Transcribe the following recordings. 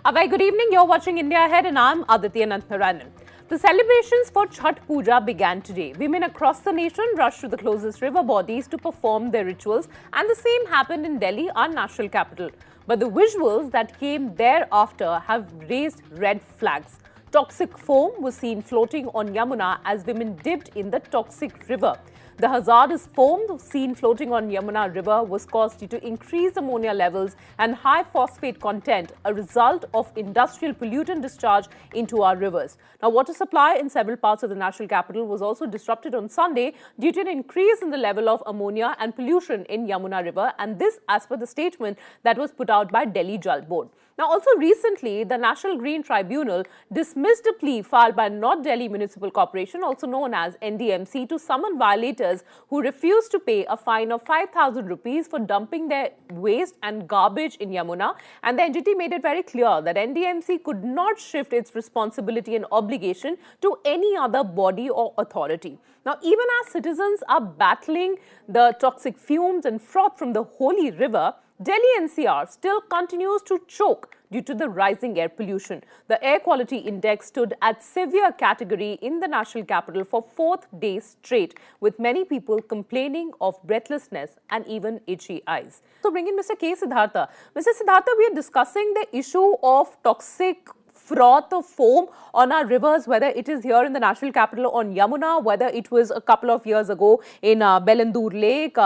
A very good evening. You're watching India Ahead and I'm Aditya Nantnarayanan. The celebrations for Chhath Puja began today. Women across the nation rushed to the closest river bodies to perform their rituals, and the same happened in Delhi, our national capital. But the visuals that came thereafter have raised red flags. Toxic foam was seen floating on Yamuna as women dipped in the toxic river. The hazardous foam seen floating on Yamuna River was caused due to increased ammonia levels and high phosphate content, a result of industrial pollutant discharge into our rivers. Now, water supply in several parts of the national capital was also disrupted on Sunday due to an increase in the level of ammonia and pollution in Yamuna River, and this as per the statement that was put out by Delhi Jal Board. Now, also recently, the National Green Tribunal dismissed a plea filed by North Delhi Municipal Corporation, also known as NDMC, to summon violators who refused to pay a fine of 5,000 rupees for dumping their waste and garbage in Yamuna. And the entity made it very clear that NDMC could not shift its responsibility and obligation to any other body or authority. Now, even as citizens are battling the toxic fumes and froth from the holy river, Delhi NCR still continues to choke due to the rising air pollution. The air quality index stood at severe category in the national capital for 4th day straight, with many people complaining of breathlessness and even itchy eyes. So bring in Mr. K. Siddhartha. Mr. Siddhartha, we are discussing the issue of toxic froth of foam on our rivers, whether it is here in the national capital on Yamuna, whether it was a couple of years ago in Belandur Lake,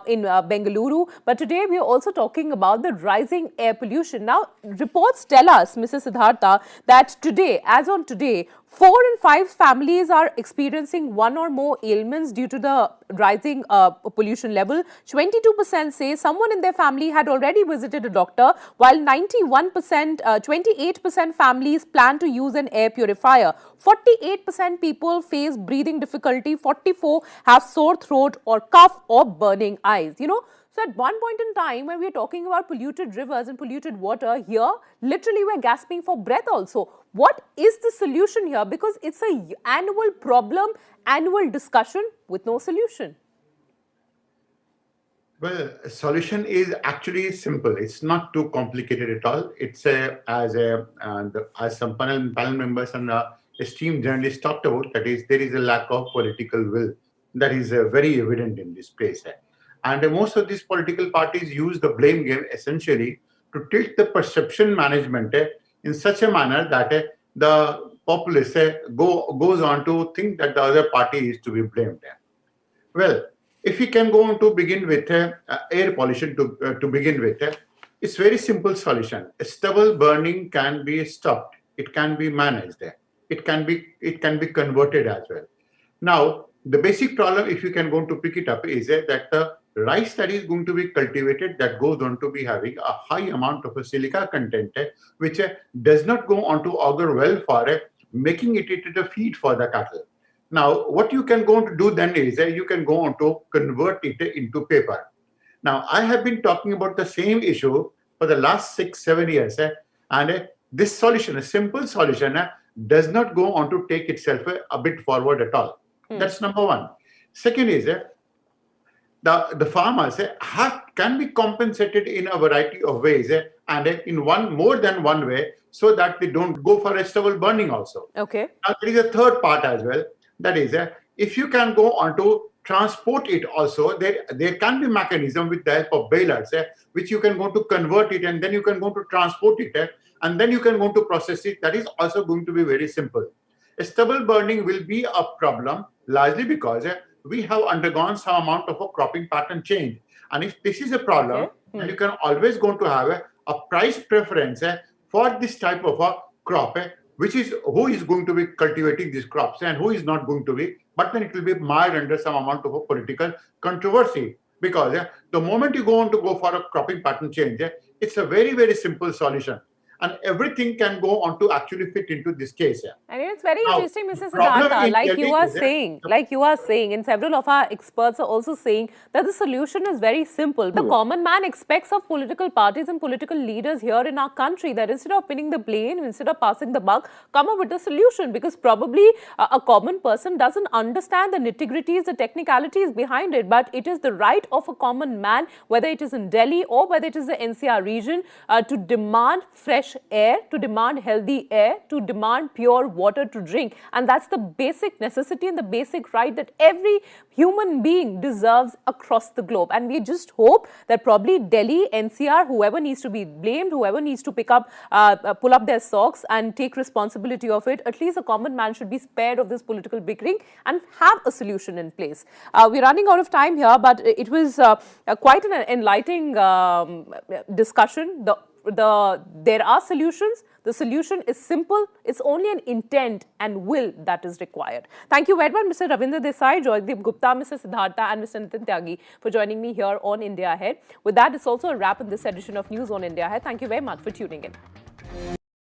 in Bengaluru. But today we are also talking about the rising air pollution. Now, reports tell us, Mr. Siddhartha, that today, as on today, 4 in 5 families are experiencing one or more ailments due to the rising pollution level. 22% say someone in their family had already visited a doctor, while 28% families plan to use an air purifier. 48% people face breathing difficulty. 44 have sore throat or cough or burning eyes. So at one point in time, when we're talking about polluted rivers and polluted water, here, literally we're gasping for breath also. What is the solution here? Because it's an annual problem, annual discussion with no solution. Well, solution is actually simple. It's not too complicated at all. It's as some panel members and esteemed journalists talked about, that is, there is a lack of political will. That is very evident in this place. And most of these political parties use the blame game essentially to tilt the perception management in such a manner that the populace goes on to think that the other party is to be blamed. Well, if we can go on to begin with air pollution to begin with, it's very simple solution. Stubble burning can be stopped. It can be managed. It can be converted as well. Now, the basic problem, if you can go on to pick it up, is that the rice that is going to be cultivated, that goes on to be having a high amount of a silica content, which does not go on to augur well for making it a feed for the cattle. Now, what you can go on to do then is you can go on to convert it into paper. Now, I have been talking about the same issue for the last 6-7 years, and this solution, a simple solution, does not go on to take itself a bit forward at all. That's number one. Second is the farmers can be compensated in a variety of ways and in more than one way, so that they don't go for a stubble burning also. Okay. Now, there is a third part as well. That is, if you can go on to transport it also, there can be mechanism with the help of balers, which you can go to convert it, and then you can go to transport it, and then you can go to process it. That is also going to be very simple. Stubble burning will be a problem largely because we have undergone some amount of a cropping pattern change. And if this is a problem, then you can always going to have a price preference for this type of a crop, which is who is going to be cultivating these crops and who is not going to be. But then it will be mired under some amount of a political controversy, because the moment you go for a cropping pattern change, it's a very, very simple solution. And everything can go on to actually fit into this case. I mean, it's very interesting, Mr. Siddhartha, like you are saying, and several of our experts are also saying that the solution is very simple. The common man expects of political parties and political leaders here in our country that instead of pinning the blame, instead of passing the buck, come up with a solution, because probably a common person doesn't understand the nitty-gritties, the technicalities behind it, but it is the right of a common man, whether it is in Delhi or whether it is the NCR region, to demand fresh fresh air, to demand healthy air, to demand pure water to drink. And that's the basic necessity and the basic right that every human being deserves across the globe. And we just hope that probably Delhi, NCR, whoever needs to be blamed, whoever needs to pull up their socks and take responsibility of it, at least the common man should be spared of this political bickering and have a solution in place. We're running out of time here, but it was quite an enlightening discussion. There are solutions. The solution is simple. It's only an intent and will that is required. Thank you very much, Mr. Ravinder Desai, Joydeep Gupta, Mr. Siddhartha, and Mr. Nitin Tyagi for joining me here on India Ahead. With that, it's also a wrap in this edition of News on India Ahead. Thank you very much for tuning in.